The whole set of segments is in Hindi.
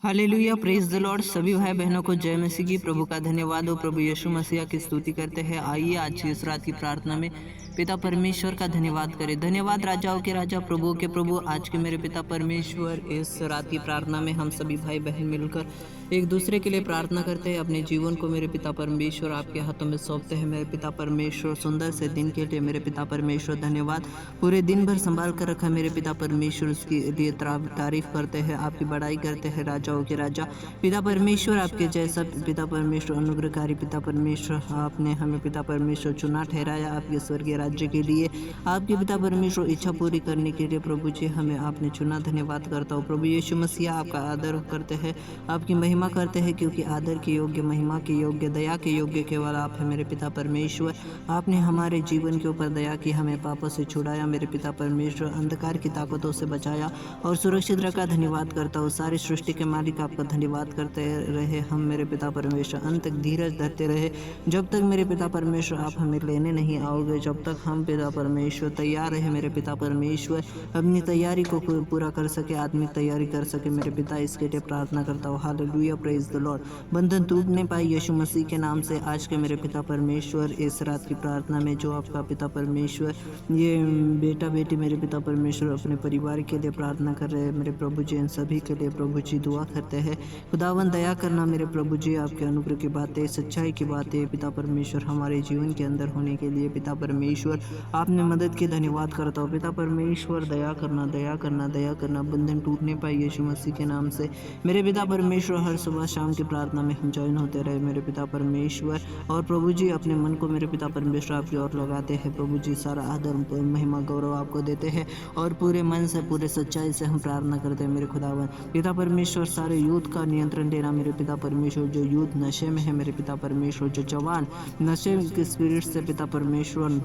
Hallelujah, praise the Lord. सभी भाई बहनों को जय मसीह की। प्रभु का धन्यवाद हो। प्रभु यीशु मसीह की स्तुति करते हैं। आइए आज की इस रात की प्रार्थना में पिता परमेश्वर का धन्यवाद करें। धन्यवाद राजाओं के राजा, प्रभु के प्रभु, आज के मेरे पिता परमेश्वर। इस रात की प्रार्थना में हम सभी भाई बहन मिलकर एक दूसरे के लिए प्रार्थना करते हैं। अपने जीवन को मेरे पिता परमेश्वर आपके हाथों में सौंपते हैं। मेरे पिता परमेश्वर, सुंदर से दिन के लिए मेरे पिता परमेश्वर धन्यवाद। पूरे दिन भर संभाल कर रखा मेरे पिता परमेश्वर, उसकी लिए तारीफ करते हैं, आपकी बड़ाई करते हैं। राजाओं के राजा पिता परमेश्वर, आपके जैसा पिता परमेश्वर, अनुग्रहकारी पिता परमेश्वर, आपने हमें पिता परमेश्वर चुना ठहराया आपके स्वर्गीय राज्य के लिए। आपके पिता परमेश्वर इच्छा पूरी करने के लिए प्रभु जी हमें आपने चुना। धन्यवाद करता हूँ प्रभु यीशु मसीह। आपका आदर करते हैं, आपकी महिमा करते हैं, क्योंकि आदर के योग्य, महिमा के योग्य, दया के योग्य केवल आप हैं मेरे पिता परमेश्वर। आपने हमारे जीवन के ऊपर दया की, हमें पापों से छुड़ाया मेरे पिता परमेश्वर, अंधकार की ताकतों से बचाया और सुरक्षित रखा। धन्यवाद करता हूँ। सारी सृष्टि के मालिक आपका धन्यवाद करते रहे हम मेरे पिता परमेश्वर, अंत तक धीरज धरते रहे, जब तक मेरे पिता परमेश्वर आप हमें लेने नहीं आओगे, जब तक हम पिता परमेश्वर तैयार रहे मेरे पिता परमेश्वर, अपनी तैयारी को पूरा कर सके, आत्मिक तैयारी कर सके मेरे पिता। इसके लिए प्रार्थना करता हूँ। Hallelujah, praise the Lord. बंधन टूटने पाए यीशु मसीह के नाम से। आज के मेरे पिता परमेश्वर, इस रात की प्रार्थना में जो आपका पिता परमेश्वर, ये बेटा बेटी मेरे पिता परमेश्वर अपने परिवार के लिए प्रार्थना कर रहे हैं मेरे प्रभु जी, इन सभी के लिए प्रभु जी दुआ करते हैं। खुदावन दया करना मेरे प्रभु जी, आपके अनुग्रह की बातें, सच्चाई की बातें पिता परमेश्वर हमारे जीवन के अंदर होने के लिए पिता परमेश्वर आपने मदद की। धन्यवाद करता हूँ पिता परमेश्वर। दया करना, दया करना, दया करना। बंधन टूटने पाए यीशु मसीह के नाम से मेरे पिता परमेश्वर। हर सुबह शाम की प्रार्थना में हम ज्वाइन होते रहे मेरे पिता परमेश्वर। और प्रभु जी अपने मन को मेरे पिता परमेश्वर आपकी ओर लगाते हैं प्रभु जी। सारा आदर, महिमा, गौरव आपको देते हैं और पूरे मन से, पूरे सच्चाई से हम प्रार्थना करते हैं मेरे खुदावन पिता परमेश्वर। सारे यूथ का नियंत्रण देना मेरे पिता परमेश्वर। जो यूथ नशे में है मेरे पिता परमेश्वर, जो जवान नशे के स्पिरिट से पिता परमेश्वर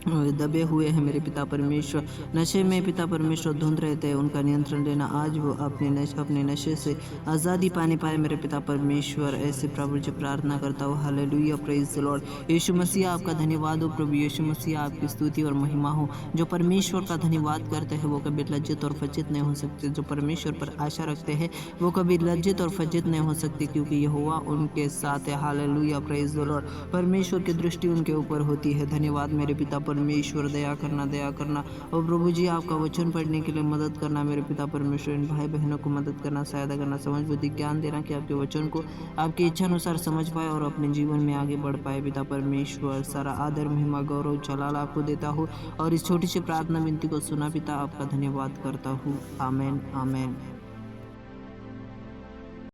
दबे हुए हैं मेरे पिता परमेश्वर, नशे में पिता परमेश्वर धुंध रहते हैं, उनका नियंत्रण लेना। आज वो अपने नशे से आज़ादी पाने पाए मेरे पिता परमेश्वर। ऐसे प्रभु जी प्रार्थना करता हूँ। Hallelujah, praise the lord. Yeshu Masih आपका धन्यवाद हो प्रभु यीशु मसीह, आपकी स्तुति और महिमा हो। जो परमेश्वर का धन्यवाद करते हैं वो कभी लज्जित और फज्जित नहीं हो सकते। जो परमेश्वर पर आशा रखते हैं वो कभी लज्जित और फज्जित नहीं हो सकते, क्योंकि यहोवा उनके साथ है। Hallelujah, praise the Lord. परमेश्वर की दृष्टि उनके ऊपर होती है। धन्यवाद मेरे पिता परमेश्वर। दया करना, दया करना। और प्रभु जी आपका वचन पढ़ने के लिए मदद करना मेरे पिता परमेश्वर। इन भाई बहनों को मदद करना, सहायता करना, समझ बुद्धि ज्ञान देना कि आपके वचन को आपकी इच्छा अनुसार समझ पाए और अपने जीवन में आगे बढ़ पाए पिता परमेश्वर। सारा आदर, महिमा, गौरव, जलाल आपको देता हूँ और इस छोटी सी प्रार्थना विनती को सुना पिता, आपका धन्यवाद करता हूँ। आमेन, आमेन।